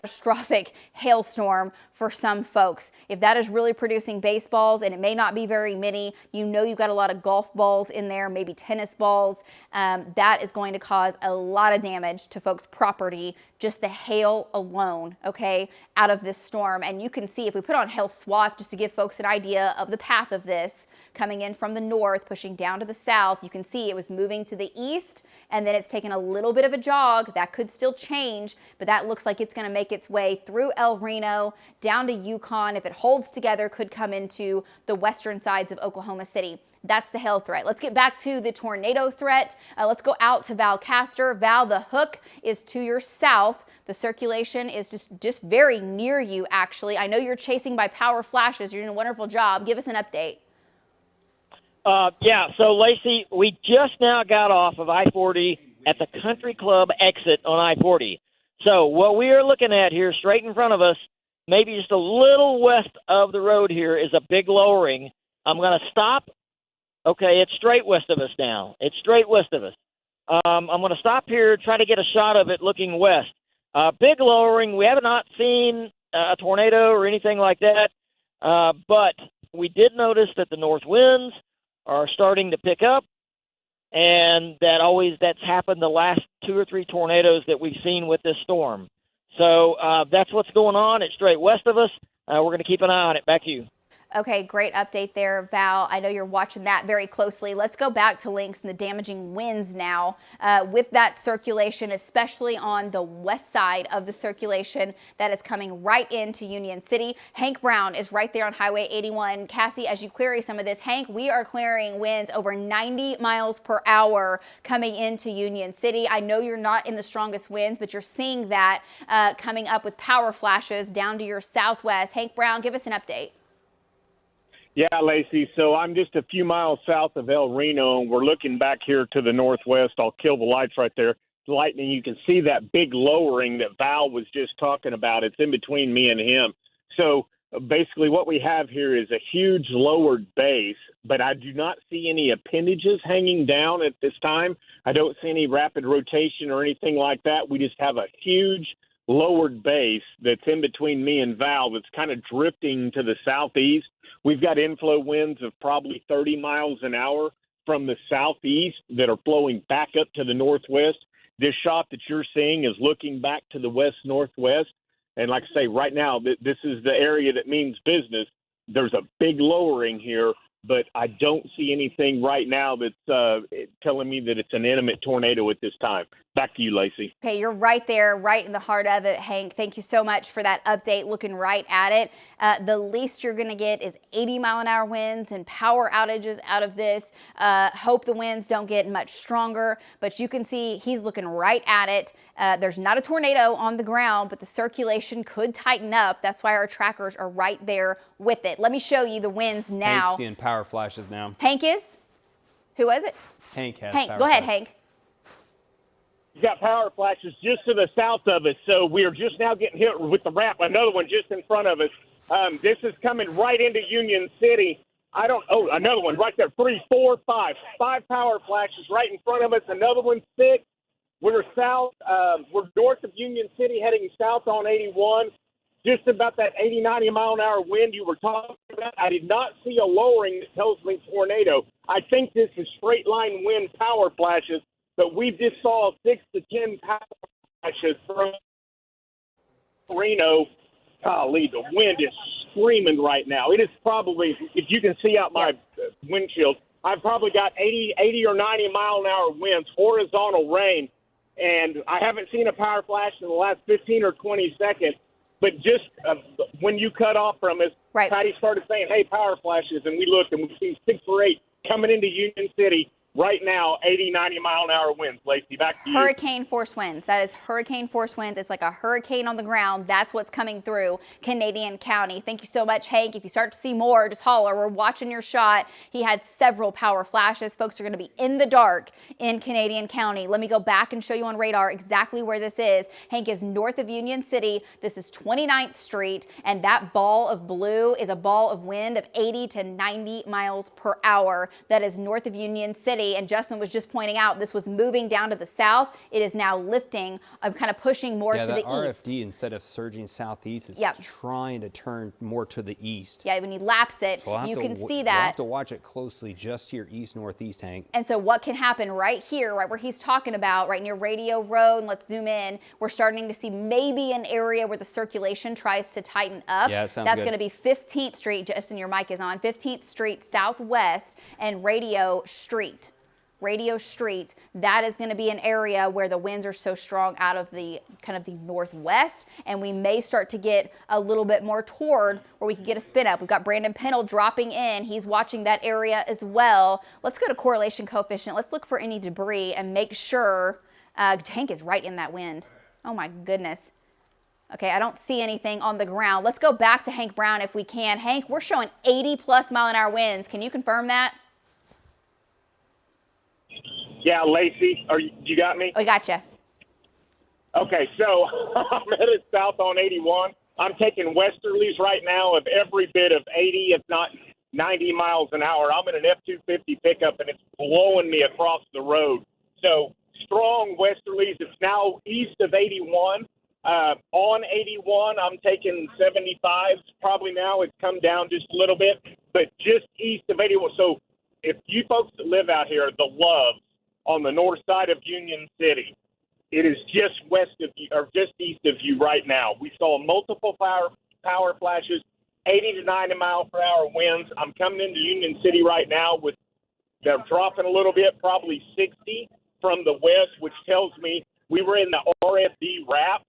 catastrophic hailstorm for some folks. If that is really producing baseballs, and it may not be very many, you know you've got a lot of golf balls in there, maybe tennis balls, that is going to cause a lot of damage to folks' property, just the hail alone, okay, out of this storm. And you can see, if we put on hail swath, just to give folks an idea of the path of this, coming in from the north, pushing down to the south, you can see it was moving to the east, and then it's taken a little bit of a jog. That could still change, but that looks like it's going to make its way through El Reno, down to Yukon. If it holds together, could come into the western sides of Oklahoma City. That's the hail threat. Let's get back to the tornado threat. Let's go out to Valcaster. Val, the hook is to your south. The circulation is just very near you, actually. I know you're chasing by power flashes. You're doing a wonderful job. Give us an update. Yeah, so Lacey, we just now got off of I-40 at the Country Club exit on I-40. So what we are looking at here, straight in front of us, maybe just a little west of the road here, is a big lowering. I'm going to stop. Okay, it's straight west of us now. It's straight west of us. I'm going to stop here, try to get a shot of it looking west. Big lowering. We have not seen a tornado or anything like that, but we did notice that the north winds are starting to pick up, and that's happened the last 2 or 3 tornadoes that we've seen with this storm. So that's what's going on. It's straight west of us. We're going to keep an eye on it. Back to you. Okay, great update there, Val. I know you're watching that very closely. Let's go back to links and the damaging winds now. With that circulation, especially on the west side of the circulation that is coming right into Union City. Hank Brown is right there on Highway 81. Cassie, as you query some of this, Hank, we are clearing winds over 90 miles per hour coming into Union City. I know you're not in the strongest winds, but you're seeing that coming up with power flashes down to your southwest. Hank Brown, give us an update. Yeah, Lacey. So I'm just a few miles south of El Reno, and we're looking back here to the northwest. I'll kill the lights right there. Lightning, you can see that big lowering that Val was just talking about. It's in between me and him. So basically what we have here is a huge lowered base, but I do not see any appendages hanging down at this time. I don't see any rapid rotation or anything like that. We just have a huge lowered base that's in between me and Val that's kind of drifting to the southeast. We've got inflow winds of probably 30 miles an hour from the southeast that are flowing back up to the northwest. This shot that you're seeing is looking back to the west-northwest. And like I say, right now, this is the area that means business. There's a big lowering here, but I don't see anything right now that's telling me that it's an imminent tornado at this time. Back to you, Lacey. Okay, you're right there, right in the heart of it, Hank. Thank you so much for that update, looking right at it. The least you're going to get is 80-mile-an-hour winds and power outages out of this. Hope the winds don't get much stronger, but you can see he's looking right at it. There's not a tornado on the ground, but the circulation could tighten up. That's why our trackers are right there with it. Let me show you the winds now. Hank's seeing power flashes now. Hank is? Who was it? Hank has Hank, power go ahead, flashes. Hank. We've got power flashes just to the south of us, so we are just now getting hit with the ramp. Another one just in front of us. This is coming right into Union City. Another one right there. 3, 4, 5. 5 power flashes right in front of us. Another one, 6. We're south. We're north of Union City, heading south on 81. Just about that 80, 90-mile-an-hour wind you were talking about. I did not see a lowering that tells me tornado. I think this is straight-line wind power flashes, but we just saw 6 to 10 power flashes from Reno. Golly, the wind is screaming right now. It is probably, if you can see out my windshield, I've probably got 80 or 90-mile-an-hour winds, horizontal rain, and I haven't seen a power flash in the last 15 or 20 seconds. But just when you cut off from us, right, Patty started saying, hey, power flashes, and we looked, and we've seen 6 or 8 coming into Union City right now, 80, 90-mile-an-hour winds. Lacey, back to you. Hurricane force winds. That is hurricane force winds. It's like a hurricane on the ground. That's what's coming through Canadian County. Thank you so much, Hank. If you start to see more, just holler. We're watching your shot. He had several power flashes. Folks are going to be in the dark in Canadian County. Let me go back and show you on radar exactly where this is. Hank is north of Union City. This is 29th Street, and that ball of blue is a ball of wind of 80 to 90 miles per hour. That is north of Union City. debris. And Justin was just pointing out this was moving down to the south. It is now lifting, kind of pushing more to the east. RFD, instead of surging southeast, it's trying to turn more to the east. Yeah, when you lapse it, you can see that. We'll have to watch it closely just to your east-northeast, Hank. And so what can happen right here, right where he's talking about, right near Radio Road, and let's zoom in, we're starting to see maybe an area where the circulation tries to tighten up. Yeah, that sounds That's good. going to be 15th Street, Justin, your mic is on, 15th Street Southwest and Radio Street. Radio Street, that is going to be an area where the winds are so strong out of the kind of the northwest, and we may start to get a little bit more toward where we could get a spin up. We've got Brandon Pennell dropping in. He's watching that area as well. Let's go to correlation coefficient. Let's look for any debris and make sure Hank is right in that wind. Oh my goodness. Okay, I don't see anything on the ground. Let's go back to Hank Brown if we can. Hank, we're showing 80+ mile-an-hour winds. Can you confirm that? Yeah, Lacey, you got me? I gotcha. Okay, so I'm headed south on 81. I'm taking westerlies right now of every bit of 80, if not 90 miles an hour. I'm in an F-250 pickup, and it's blowing me across the road. So strong westerlies. It's now east of 81. On 81, I'm taking 75s. Probably now it's come down just a little bit, but just east of 81. So if you folks that live out here, the Loves on the north side of Union City, it is just west of you, or just east of you right now. We saw multiple power flashes, 80 to 90 mile per hour winds. I'm coming into Union City right now with they're dropping a little bit, probably 60 from the west, which tells me we were in the RFD wrap.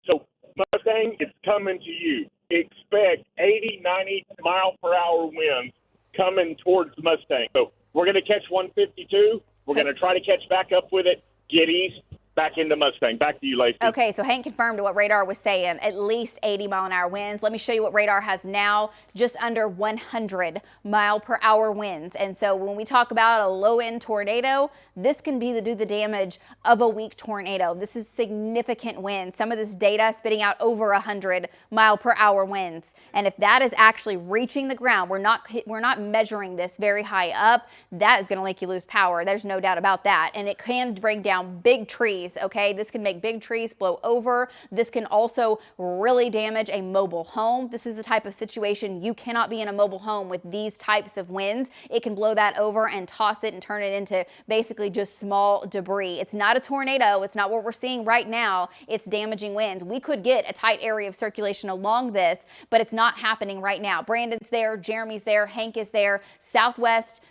So Mustang, it's coming to you. Expect 80, 90 mile per hour winds coming towards Mustang. So we're going to catch 152. We're going to try to catch back up with it, get east, back into Mustang. Back to you, Lacey. Okay, so Hank confirmed what radar was saying, at least 80 mile-an-hour winds. Let me show you what radar has now, just under 100 mile-per-hour winds. And so when we talk about a low-end tornado, this can be do the damage of a weak tornado. This is significant wind. Some of this data spitting out over 100 mile-per-hour winds. And if that is actually reaching the ground, we're not measuring this very high up, that is going to make you lose power. There's no doubt about that. And it can bring down big trees. Okay, this can make big trees blow over. This can also really damage a mobile home. This is the type of situation you cannot be in a mobile home with these types of winds. It can blow that over and toss it and turn it into basically just small debris. It's not a tornado. It's not what we're seeing right now. It's damaging winds. We could get a tight area of circulation along this, but it's not happening right now. Brandon's there, Jeremy's there, Hank is there, Southwest.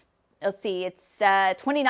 Let's see, it's 29.